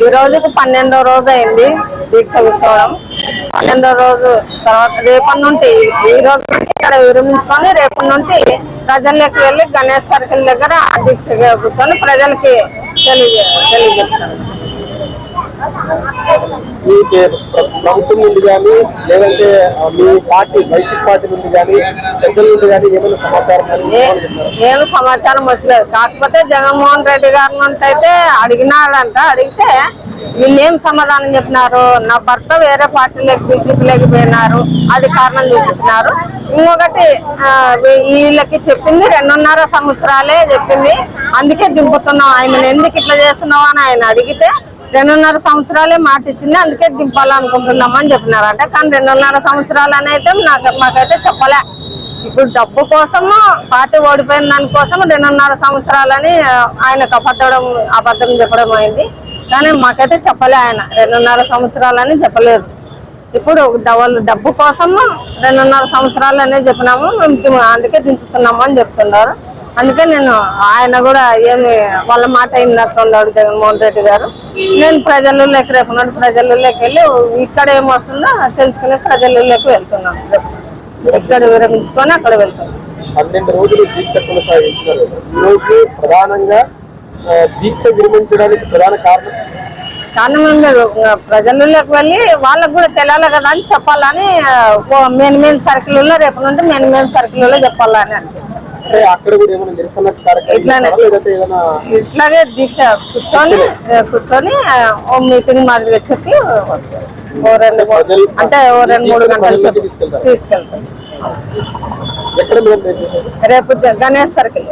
ఈ రోజుకి 12వ రోజు అయింది దీక్ష కూర్చోవడం. 12వ రోజు తర్వాత రేపటి నుండి ఈ రోజు నుండి ఇక్కడ విరమించుకొని రేపటి నుండి ప్రజల్లోకి వెళ్ళి గణేష్ సర్కిల్ దగ్గర దీక్ష కూర్చొని ప్రజలకి తెలియజేస్తారు. ఈ ప్రభుత్వం నుండి కానీ లేదంటే మీ పార్టీ వైసీపీ పార్టీ నుండి కానీ పెద్దల నుండి కానీ ఏమైనా సమాచారం ఏమి సమాచారం వచ్చలేదు. కాకపోతే జగన్మోహన్ రెడ్డి గారి నుండి అయితే అడిగినాడంట. అడిగితే వీళ్ళు ఏం సమాధానం చెప్పినారు, నా భర్త వేరే పార్టీలోకి బీజేపీలోకి పోయినారు, అది కారణం చూపించినారు. ఇంకొకటి వీళ్ళకి చెప్పింది 2.5 సంవత్సరాలే చెప్పింది, అందుకే దింపుతున్నాం ఆయనను, ఎందుకు ఇట్లా చేస్తున్నావు అని ఆయన అడిగితే 2.5 సంవత్సరాలే మాట ఇచ్చింది, అందుకే దింపాలనుకుంటున్నామని చెప్పినారంట. కానీ 2.5 సంవత్సరాలు అని అయితే మాకైతే చెప్పలే. ఇప్పుడు డబ్బు కోసము పార్టీ ఓడిపోయిన దానికోసం 2.5 సంవత్సరాలని ఆయనకు అబద్ధం చెప్పడం అయింది. కానీ మాకైతే చెప్పలే, ఆయన 2.5 సంవత్సరాలని చెప్పలేదు. ఇప్పుడు డబ్బు కోసము 2.5 సంవత్సరాలు అనేది చెప్పినాము, మేము అందుకే దించుతున్నాము అని చెప్తున్నారు. అందుకే ఆయన కూడా ఏమి వాళ్ళ మాట అయినట్టున్నాడు జగన్మోహన్ రెడ్డి గారు. నేను ప్రజల్లోకి రేపు ప్రజల్లోకి వెళ్ళి ఇక్కడ ఏమొస్తుందో తెలుసుకుని ప్రజల్లోకి వెళ్తున్నాను. ఇక్కడ విరమించుకొని అక్కడ వెళ్తున్నాను. 12 రోజులు దీక్ష కొనసాగించినారు. ఈ రోజు ప్రధానంగా దీక్ష విరమించడానికి ప్రధాన కారణం ఏం లేదు, ప్రజల్లోకి వెళ్ళి వాళ్ళకు కూడా తెలియాలి కదా అని చెప్పాలని మెయిన్ సర్కిల్లో రేపు నుండి మెయిన్ సర్కిల్లో చెప్పాలని అంటే ఇట్లాగే దీక్ష కూర్చొని ఓ మీటింగ్ మాదిరిగా చెప్పి ఓ 2-3 గంటలు చెప్పి తీసుకెళ్తాం. రేపు గణేష్ సర్కిల్.